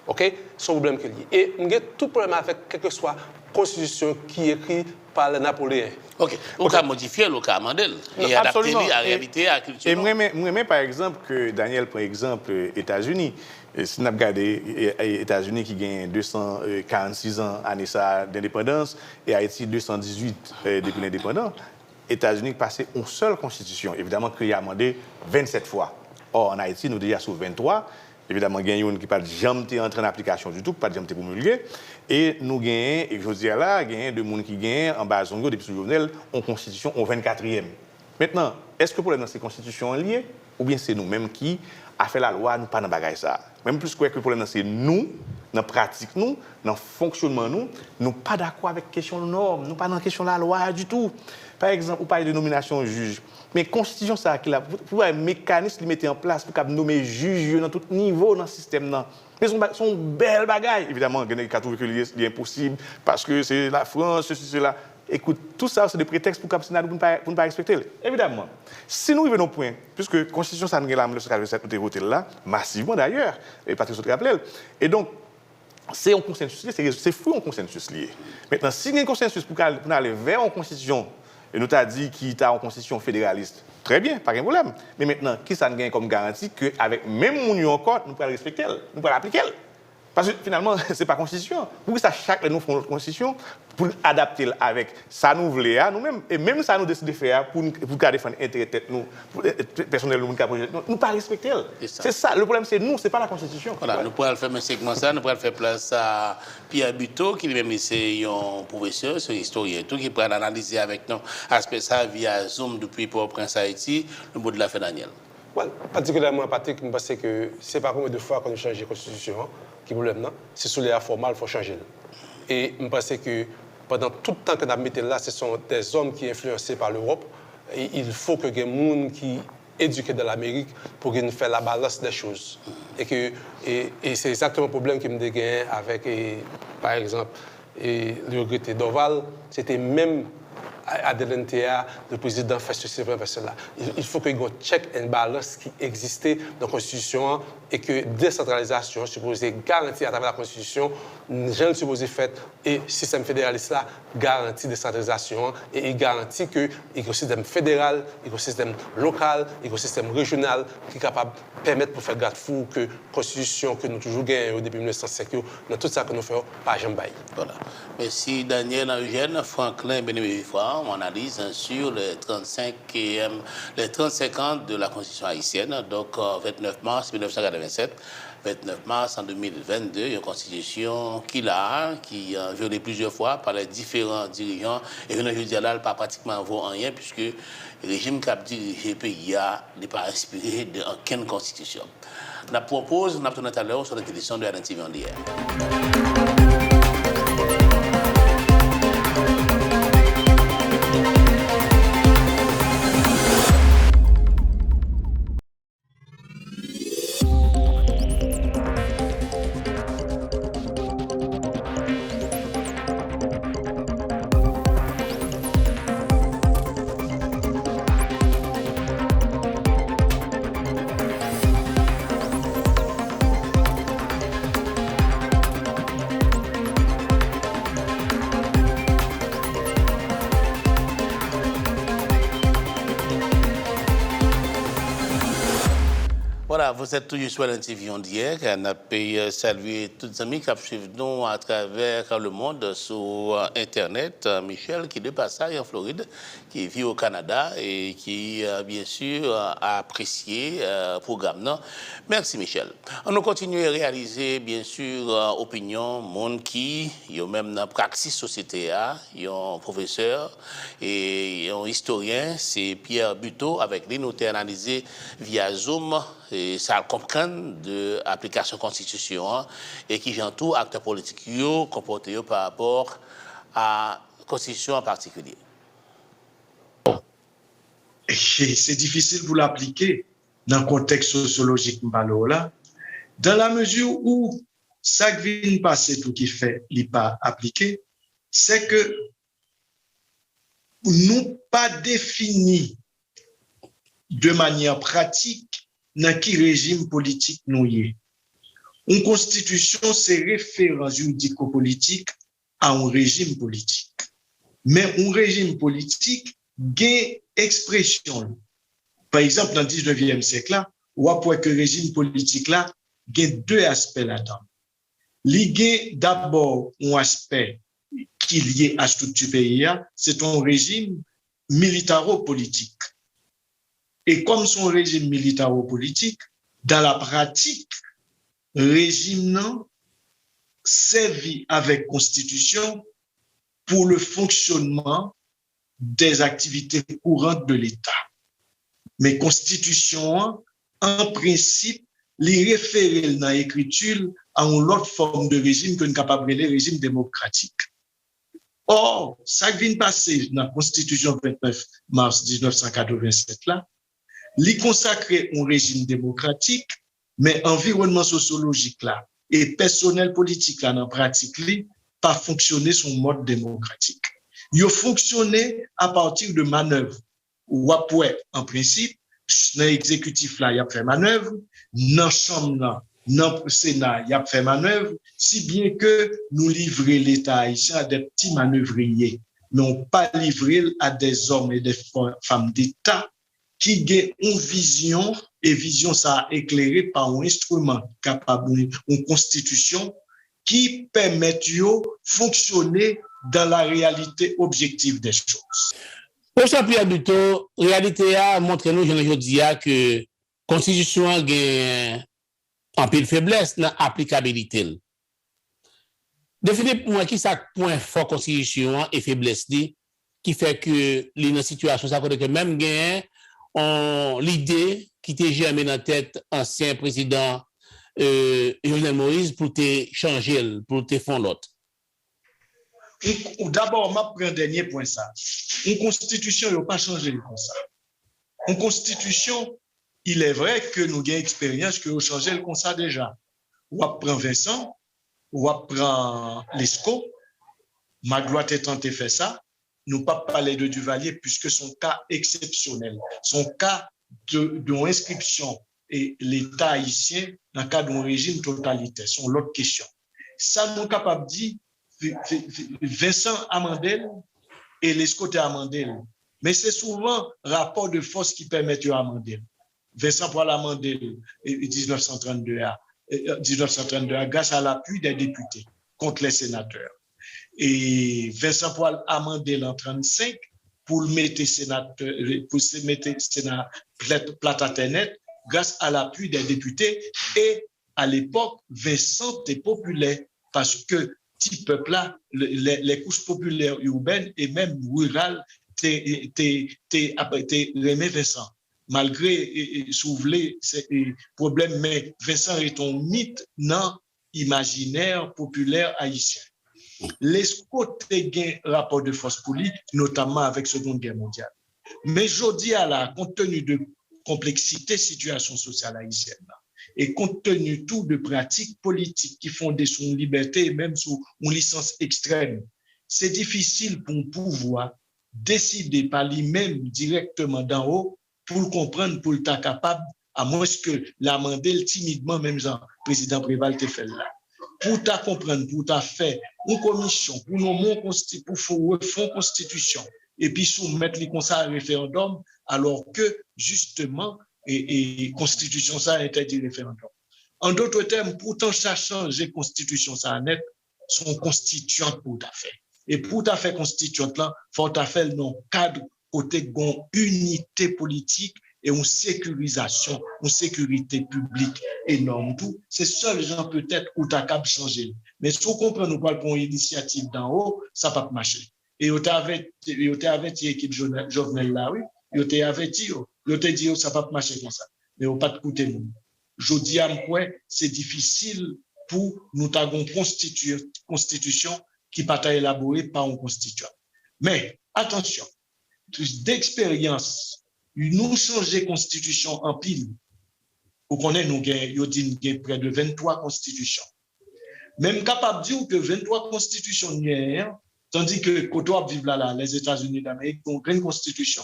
OK? C'est un problème qu'il y a. Et nous avons tout problème avec quelle que soit la constitution qui est écrite par le Napoléon. OK. On a modifié le cas Mandel et adapté à la réalité, à la culture. Et moi, par exemple, que Daniel, par exemple, États-Unis, si nous regardons les États-Unis qui gagnent 246 ans d'indépendance et Haïti 218 depuis l'indépendance, États-Unis passé une seule constitution, évidemment, qui a amendé 27 fois. Or, en Haïti, nous déjà sur 23. Évidemment, il y a une qui n'a pas jamais entré en application du tout, pas jamais promulgué. Et nous gagnons, et je dis là, il y a des gens qui gagnent en base depuis ce journal, en constitution, en 24e. Maintenant, est-ce que le problème dans ces constitutions est lié, ou bien c'est nous-mêmes qui a fait la loi, nous pas dans bagaille ça. Même plus que le problème c'est nous, dans la pratique nous, dans le fonctionnement nous pas d'accord avec la question de normes, nous pas dans la question de la loi du tout. Par exemple, vous parlez de nomination juge. Mais la Constitution, ça qui pour un mécanisme qui mettait en place pour nommer juge dans tout niveau dans le système. Mais son belle bagaille. Évidemment, il y a des cas où c'est impossible parce que c'est la France, ceci, cela. Écoute, tout ça, c'est des prétextes pour ne pas respecter. Évidemment, si nous arrivons au point, puisque la Constitution, ça nous est là en 1987, nous avons voté là, massivement d'ailleurs, et Patrice Sotre rappelé. Et donc, c'est un consensus lié, c'est fou un consensus lié. Maintenant, si il y a un consensus pour aller vers une Constitution, et nous t'a dit qu'il y a une Constitution fédéraliste, très bien, pas de problème. Mais maintenant, qui ça nous gagne comme garantie qu'avec même mon encore, nous pouvons respecter, nous pouvons l'appliquer? Parce que finalement, ce n'est pas la Constitution. Pour ça, chaque nous faisons notre Constitution pour adapter avec ça nous voulons nous-mêmes. Et même ça nous décide de faire pour défendre l'intérêt de nous, personnel, nous ne pas respecter. C'est ça. Le problème, c'est nous, ce n'est pas la Constitution. Voilà, ouais. Nous pourrons faire un segment ça, nous pourrons faire place à Pierre Buteau, qui lui-même est un professeur, un historien, tout, qui pourra analyser avec nous aspect ça via Zoom depuis Port-au-Prince Haïti, le mot de la fin Daniel. Well, particulièrement, Patrick, je pense que ce n'est pas combien de fois qu'on a changé la Constitution. Qui problème, c'est sous les formales, il faut changer. Et je pense que pendant tout le temps que nous avons mis là, ce sont des hommes qui sont influencés par l'Europe. Et il faut que des gens qui sont éduqués dans l'Amérique pour qu'ils fassent la balance des choses. Et c'est exactement le problème que me gagné avec, par exemple, le regretté Doval. C'était même à l'NTA, le président fait ceci, fait cela. Il faut qu'il y ait un check and balance qui existait dans la Constitution et que la décentralisation supposée garantie à travers la Constitution, je ne supposé fait et le système fédéraliste là garantit la décentralisation et il garantit que l'écosystème fédéral, l'écosystème local, l'écosystème régional qui est capable de permettre pour faire garde-fou que la Constitution que nous toujours gagnons depuis 1905, dans tout ça que nous faisons, pas jamais. Voilà. Merci Daniel Eugène, Franklin Bénévifra. On analyse sur les 35 ans de la Constitution haïtienne, donc 29 mars 1987, 29 mars en 2022, une Constitution qui est violée plusieurs fois par les différents dirigeants, et je dis là, pas pratiquement vaut rien, puisque le régime qui a dirigé le pays n'est pas inspiré d'aucune Constitution. On propose, on a tout à l'heure sur la télévision de ALEN TV On The Air. Voilà, vous êtes toujours sur l'NTV en direct. On a pu saluer tous les amis qui suivent nous à travers le monde sur Internet. Michel, qui est de passage en Floride, qui vit au Canada et qui, bien sûr, a apprécié le programme. Non? Merci, Michel. On continue à réaliser, bien sûr, opinion, monde qui, il y a même dans la praxis société, il y a un professeur et un historien, c'est Pierre Buteau, avec lui, nous avons analysé via Zoom. Et ça comprend de l'application constitution et qui vient tout acteurs politiques comportés par rapport à la constitution en particulier. C'est difficile pour l'appliquer dans le contexte sociologique là, dans la mesure où ça qui vient passer tout qui fait n'est pas appliqué, c'est que nous pas défini de manière pratique dans quel régime politique nous y est. Une constitution, c'est référence juridico-politique à un régime politique. Mais un régime politique gagne expression. Par exemple, dans le 19e siècle, là, on voit que le régime politique là gagne deux aspects là-dedans. Il gagne d'abord un aspect qui est lié à la structure pays, c'est un régime militaro-politique. Et comme son régime militaro-politique, dans la pratique, le régime non servi avec constitution pour le fonctionnement des activités courantes de l'État. Mais constitution, en principe, les référer dans l'écriture à une autre forme de régime que nous capable de régime démocratique. Or, ça vient passer dans la Constitution 29 mars 1987 là, li consacrer un régime démocratique, mais environnement sociologique là et personnel politique là dans pratique li pas fonctionner son mode démocratique. Il fonctionner à partir de manœuvres. Ou après en principe dans l'exécutif là il a fait manœuvre, dans chambre là, dans le Sénat il a fait manœuvre, si bien que nous livrer l'État haïtien à des petits manœuvriers, mais on pas livrer à des hommes et des femmes d'État qui ont une vision, et vision ça éclairée par un instrument capable, une constitution qui permet de fonctionner dans la réalité objective des choses. Professeur Pierre Buteau, la réalité a montré nous aujourd'hui que la constitution a un peu de faiblesse dans l'applicabilité. Définissez pour moi qui ça point fort constitution et faiblesse qui fait que les dans situation ça que même gain l'idée qui était germée dans la tête ancien président Jovenel Moïse pour te changer, pour te fondre l'autre. D'abord, je prends un dernier point ça. Une constitution, il n'a pas changé comme ça. Une constitution, il est vrai que nous avons expérience que nous changé comme ça déjà. On prend Vincent, on prend Lescaut, Magloire est tenté de faire ça. Nous pas parler de Duvalier puisque son cas exceptionnel, son cas de inscription et l'État haïtien dans le cas d'un régime totalitaire, sont l'autre question. Ça nous capable de dire Vincent Amandel et Lescaut Amandel, mais c'est souvent rapport de force qui permet de Amandel. Vincent Poil Amandel 1932 grâce à l'appui des députés contre les sénateurs. Et Vincent Poil Amandel en 1935 pour mettre sénateur, pour se mettre sénat plate à terre grâce à l'appui des députés. Et à l'époque, Vincent était populaire parce que petit peuple là, les couches populaires urbaines et même rurales étaient aimé Vincent. Malgré soulever ces problèmes, mais Vincent est un mythe dans l'imaginaire populaire haïtien. Lescaut a un rapport de force politique, notamment avec la Seconde Guerre mondiale. Mais aujourd'hui, compte tenu de complexité situation sociale haïtienne, et compte tenu tout de pratiques politiques qui fondent sur une liberté et même sur une licence extrême, c'est difficile pour un pouvoir décider par lui-même directement d'en haut pour comprendre, pour être capable, à moins que l'amender timidement, même Jean, président Préval te fait là. Pour ta comprendre, pour ta faire une commission, pour nommer pour faire constitution, et puis soumettre les conseils à référendum, alors que, justement, et constitution ça interdit référendum. En d'autres termes, pourtant ça change constitution ça net son constituante pour ta fait. Et pour ta fait constituante là, faut ta faire dans cadre côté gon unité politique et une sécurisation, une sécurité publique énorme tout. C'est seul gens peut-être où t'as qu'à changer. Mais si vous comprenez nous parle pour une initiative d'en haut, ça va pas marcher. Et vous t'avez l'équipe Jovenel là, oui. Vous t'avez averti, vous t'avez dit ça va pas marcher comme ça. Mais vous pas de écouter nous. Je dis à moi, c'est difficile pour nous avoir une constitution qui pas élaborée par un constituant. Mais attention, d'expérience, nous changer constitution en pile. Vous connaissez, nous avons près de 23 constitutions. Même capable de dire que 23 constitutions hier, tandis que quand on vit là, les États-Unis d'Amérique ont une constitution.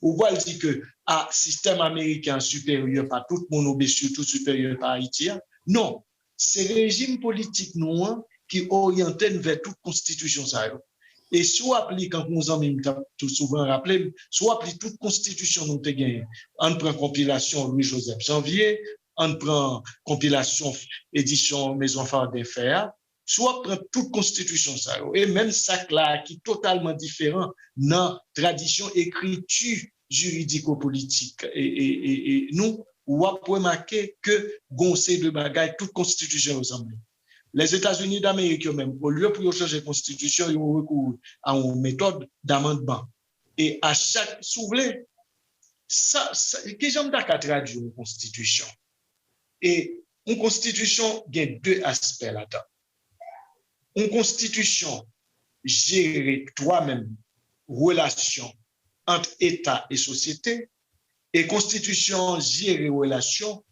On voit dire que à système américain supérieur par tout le monde, surtout supérieur par Haïti. Non, c'est le régime politique noir qui oriente vers toute constitution ça. Et soit applique, quand nous en même tout souvent rappelé, soit applique toute constitution nous te gagne. On prend compilation Louis-Joseph Janvier, on prend compilation édition Maison Fardin Fer, soit prend toute constitution ça. Et même ça là qui est totalement différent dans tradition écriture juridico-politique. Et nous, on a remarqué que conseil de bagaille, toute constitution ressemble. Les États-Unis d'Amérique même, au lieu pour changer la constitution, ils ont recours à une méthode d'amendement. Et à chaque soulevé, ça qui j'aime d'accord traduire une constitution. Et une constitution, il y a deux aspects là-dedans. Une constitution gère toi-même relation entre État et société, et constitution gère relation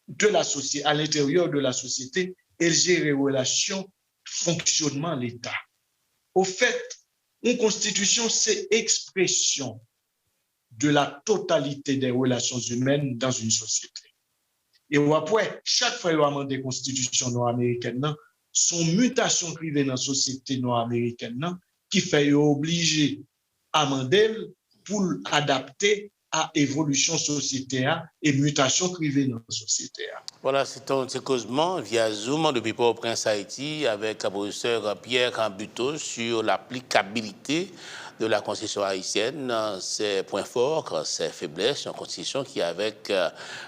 de la société, à l'intérieur de la société, elle gère les relations, fonctionnement de l'État. Au fait, une constitution, c'est expression de la totalité des relations humaines dans une société. Et après, chaque fois qu'on a des constitutions nord-américaines, son mutation privée dans la société nord-américaine, qui fait obliger à amender pour adapter à évolution sociétaire et mutation privée dans la société. Voilà, c'est un causement via Zoom depuis Port-au-Prince, Haïti, avec le professeur Pierre Cambuteau sur l'applicabilité de la Constitution haïtienne, ses points forts, ses faiblesses, une Constitution qui, avec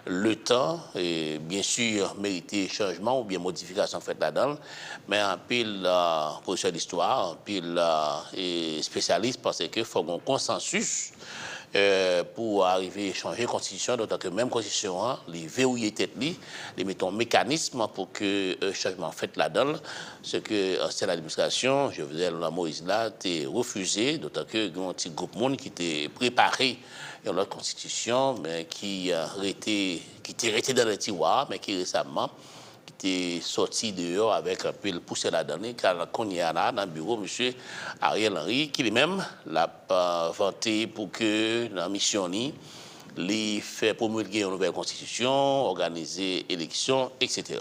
le temps, et bien sûr, mérité changement ou bien modification faite là-dedans, mais un pile professeur d'histoire, un pile spécialiste, parce qu'il faut un consensus pour arriver à changer la Constitution, d'autant que même Constitution, les verrouiller tête, les mettons mécanisme pour que changement fait là-dedans, ce que c'est l'administration, je faisais la Moïse là, t'es refusé, d'autant que un petit groupe de monde qui était préparé dans leur Constitution, mais qui était resté dans le tiroir, mais qui récemment était sorti dehors avec un peu le poussé là-dedans, car qu'on y a là dans le bureau, M. Ariel Henry, qui lui-même l'a vanté pour que la mission il fait promulguer une nouvelle constitution, organiser élections, etc.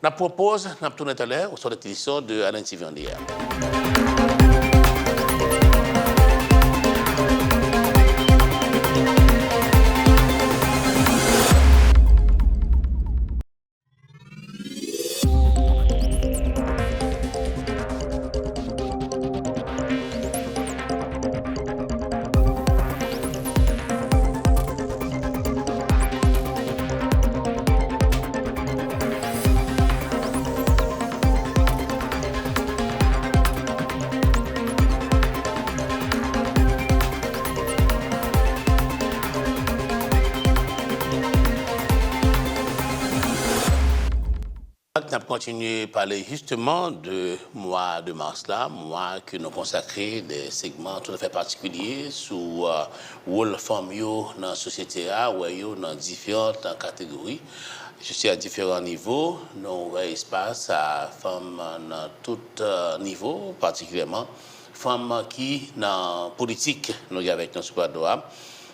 Je propose, nous tournons tout à l'heure, sur l'édition de Alain TV en hier. On a continué à parler justement de mois de mars là, mois que nous consacrons des segments tout à fait particuliers sur le rôle femmes dans la société, dans différentes catégories. Je suis à différents niveaux, nous avons espace à femmes dans tout niveau, particulièrement femmes qui dans la politique, nous avons avec notre squad.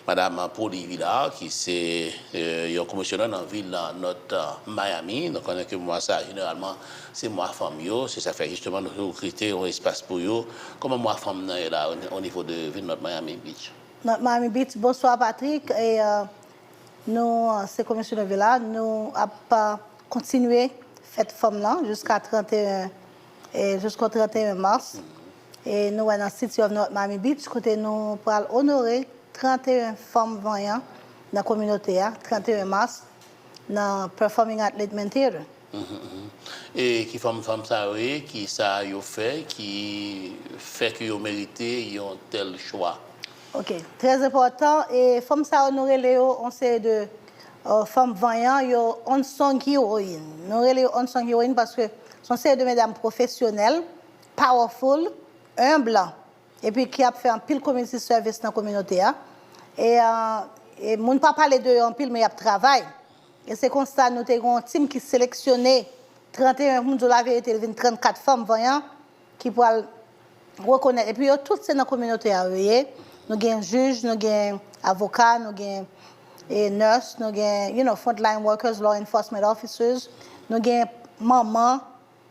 Madame Pauli Villa, qui est un commissionnaire dans la ville de Miami. Donc, on a que moi, ça, généralement, c'est moi, femme, c'est ça fait justement nous recruter un espace pour eux. Comment moi, femme, là, au niveau de la ville de Miami Beach? notre Miami Beach. Bonsoir Patrick. Et nous, c'est commission de Villa, nous avons continué cette forme-là jusqu'au 31 mars. Et nous sommes dans le City of North Miami Beach, côté nous pour honorer 31 femmes voyantes dans la communauté, 31 mars, dans Performing Athletic Theater. Et qui femme ça, oui, qui ça a fait, qui fait que vous méritez un tel choix. Ok, très important. Et femmes ça honorer Léo, on sait de femmes voyantes, yo unsung héroïne. Nous relève unsung héroïne parce que sont série de mesdames professionnelles, powerful, humbles, et puis qui a fait un pile community service dans la communauté. Et mon pas parler de en pile mais il y a travail. Et c'est comme ça nous avons un team qui sélectionné 31 femmes de la vérité, 34 femmes voyantes qui pourraient reconnaître. Et puis toutes ces dans la communauté nous avons juges, nous avons avocats, nous avons nurses, nous avons frontline workers, law enforcement officers, nous avons maman,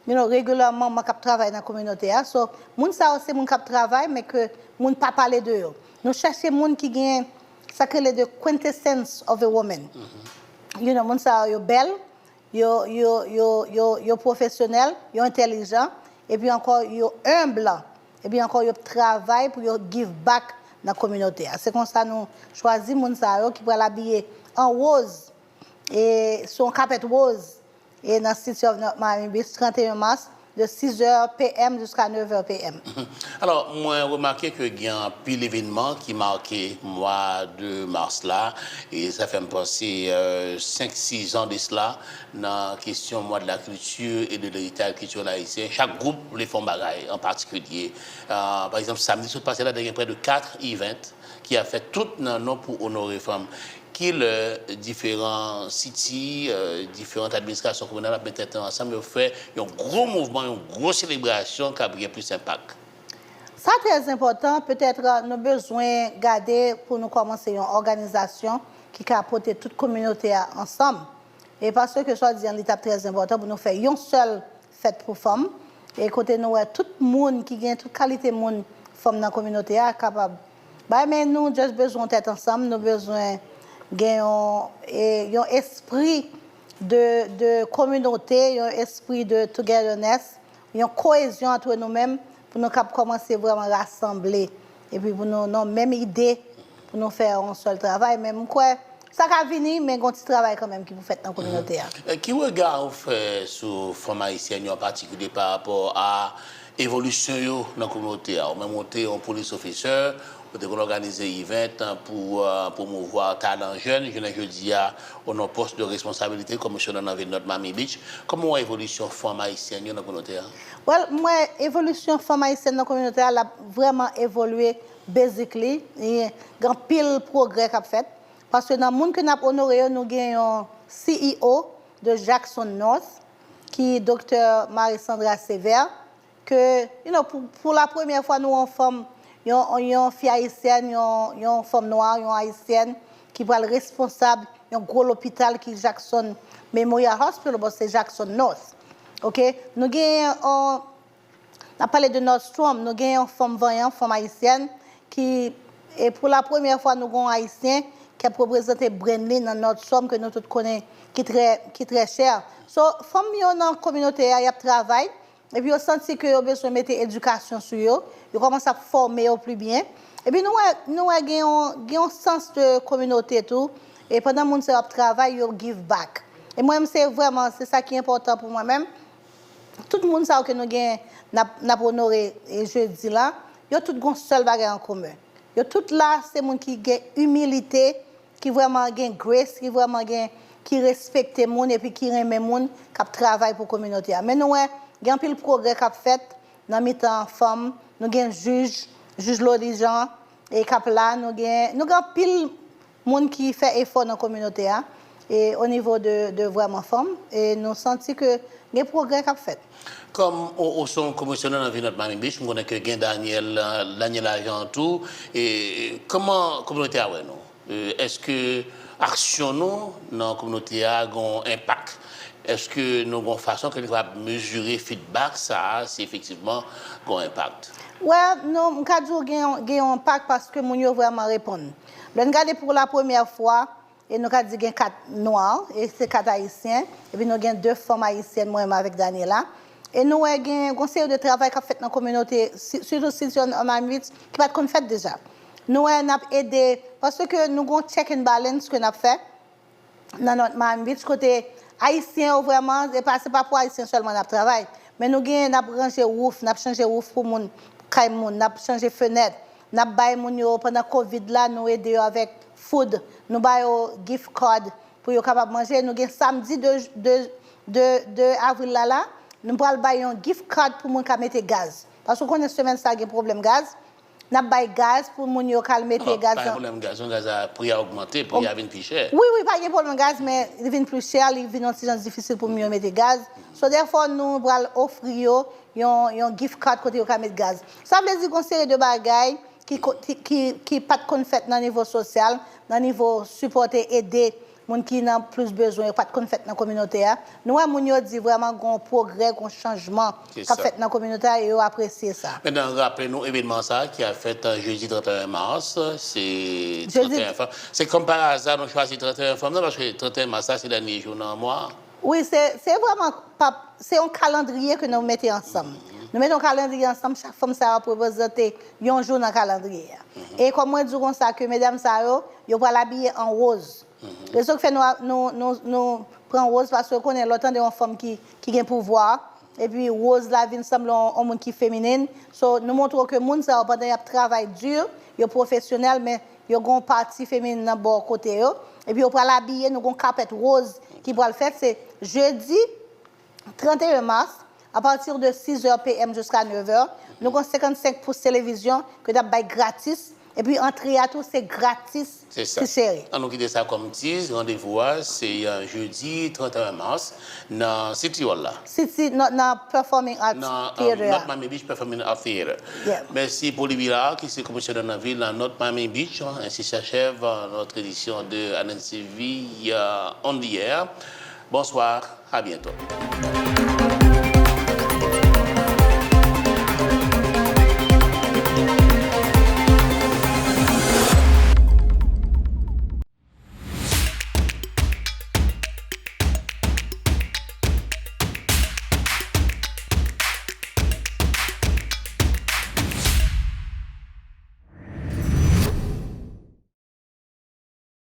régulièrement maman qui travaille dans la communauté. So, moun ça c'est moun qui travaille mais que moun pas parler de eux. Nous cherchons moun qui gagne ça que the quintessence of a woman. Moun ça yo belle, yo professionnel, yo intelligent et puis encore yo humble et puis encore yo travail pour yo give back dans la communauté. C'est comme ça nous choisissons moun ça qui pour l'habiller en rose et son carpet rose et dans le City of North Miami Beach 31 mars de 6h PM jusqu'à 9h PM. Alors, moi, j'ai remarqué qu'il y a un pile événement qui marquait le mois de mars là, et ça fait me penser 5-6 ans de cela, dans la question mois de la culture et de l'héritage culturel haïtien. Chaque groupe les font bagaille en particulier. Par exemple, samedi, ce passé là, il y a près de 4 events qui a fait tout un nom pour honorer les femmes. Qui les différents cités, différentes administrations communales mettent ensemble, fait un gros mouvement, une grosse célébration qui a bien plus d'impact. Ça très important, peut-être nous avons besoin de garder pour nous commencer une organisation qui a apporté toute la communauté ensemble. Et parce que je dis une étape très importante pour nous faire une seule fête pour femmes. Et côté nous, tout le monde qui gagne toute qualité de monde, femmes dans la communauté, est capable. Mais nous avons juste besoin d'être ensemble, nous avons besoin un esprit de communauté, un esprit de togetherness, une cohésion entre nous-mêmes pour nous commencer vraiment à rassembler et puis pour nous nos mêmes idées pour nous faire un seul travail. Même quoi, ça va venir, mais il y a un petit travail quand même qui vous faites dans la communauté. Qui regard vous fait sur les femmes haïtiennes en particulier par rapport à l'évolution dans la communauté? On a monté un police officer. Nous avons organisé un event pour promouvoir talent jeune. Je dis à un poste de responsabilité comme monsieur dans la ville de notre Miami Beach. Comment l'évolution femme haïtienne dans la communauté? Moi, l'évolution femme haïtienne dans la communauté a vraiment évolué basically. Il y a un pile progrès qu'a fait. Parce que dans le monde que nous avons honoré, nous avons un CEO de Jackson North, qui est Dr. Marie-Sandra Sévère, que pour la première fois, nous avons femme. Il y a une fille haïtienne, il y a une femme noire, une haïtienne qui va être responsable. Il y a un gros hôpital qui est Jackson Memorial Hospital, c'est Jackson North. OK? Nous avons parlé de Nordstrom, nous avons une femme voyante, une femme haïtienne, qui, et pour la première fois, nous avons un haïtien qui a représenté Brandley dans Nordstrom, que nous tous connaissons, qui est très cher. Donc, les femmes dans la communauté, il y a travail. Et puis, on senti que vous avez besoin de mettre l'éducation sur eux. Ils commencent à former au plus bien. Et puis, nous avons un sens de communauté tout. Et pendant que nous travail, ils give back. Et moi-même, c'est ça qui est important pour moi-même. Tout le monde sait que nous avons honoré jeudi là. Ils ont tous un seul bagage en commun. Ils ont tous là, c'est des gens qui ont humilité, qui vraiment ont grace, qui vraiment qui respectent les gens et puis qui aiment les gens qui travaillent pour la communauté. Mais nous, il y a un peu de progrès qu'a fait dans les femmes, nous avons juge l'origine et cap là nous avons pile monde qui fait effort dans la communauté et au niveau de vraiment femmes et nous sentons que il y a un progrès qu'a fait. Comme au son commissionnaire dans la ville de Miami Beach, nous connaissons que Daniel Argentou et comment la communauté a nous? Est-ce que action nous dans la communauté a un impact? Est-ce que nous avons une façon que nous va mesurer feedback, ça, c'est effectivement un impact? Ouais, non, je gagne un impact parce que mon yo vraiment répondent. Nous regardons pour la première fois et nous avons dit qu'il y a 4 noirs et c'est 4 haïtiens et puis nous avons 2 femmes haïtiennes moi avec Daniela et nous avons un série de travail qui a fait dans la communauté surtout si on a qui va être fait déjà. Nous avons aidé parce que nous avons check and balance que nous avons fait dans notre Miami Beach côté haïtien vraiment et pas c'est pas pour haïtien seulement nous travail mais nous avons rangé roof, nous avons changé roof pour moun nous avons changé fenêtre, nous avons baillé pendant Covid là, nous aidé avec food, nous avons gift card pour être capable de manger. Nous avons samedi 2 avril là, nous avons baillé un gift card pour les gens mettre gaz. Parce que connaît semaine ça a un problème gaz. Nous avons baillé gaz pour les gens mettre gaz. Pas de problème gaz, le gaz a prix a augmenté, pour y avoir plus cher. Oui, pas de problème gaz, mais il vient plus cher, il vient aussi difficile pour mieux mettre gaz. So therefore nous allons offrir un gift card côté au mettre gaz. Ça veut dire qu'on série de bagailles qui pas de fait dans le niveau social, dans le niveau supporter aider les gens qui ont plus besoin, pas de fait dans la communauté. Nous avons dit vraiment un progrès, un changement qui a fait dans la communauté et ils apprécié ça. Maintenant, rappelez-nous l'événement ça qui a fait jeudi 31 mars, c'est 31 femmes. C'est comme par hasard, on choisit 31 femmes, parce que 31 mars, c'est le dernier jour dans le mois. Oui, c'est vraiment c'est un calendrier que nous mettons ensemble. Nous mettons un calendrier ensemble, chaque femme ça représenter un jour dans le calendrier. Et comme moi disons ça que mesdames ça yo va l'habiller en rose. C'est ce que fait nous prend rose parce que connaît l'autant de femme qui a pouvoir et puis rose là vient semble un monde qui féminine. So nous montrons que monde ça pendant y a travail dur, yo professionnel mais yo gon partie féminine dans bord côté yo et puis on va l'habiller nous gon carpet rose qui va le faire c'est jeudi 31 mars à partir de 6h PM jusqu'à 9h. Nous avons 55 pouces télévision que nous avons gratis. Et puis, entrée à tout, c'est gratis. C'est ça. C'est On nous quitte ça comme tease. Rendez-vous, c'est jeudi 31 mars dans City Hall. City, dans Performing Arts Theater. Notre Miami Beach Performing Arts Theater. Yeah. Merci pour Libira, qui est commissionnaire dans la ville, dans notre Miami Beach. Ainsi s'achève notre édition de ALN TV On the Air. Bonsoir, à bientôt.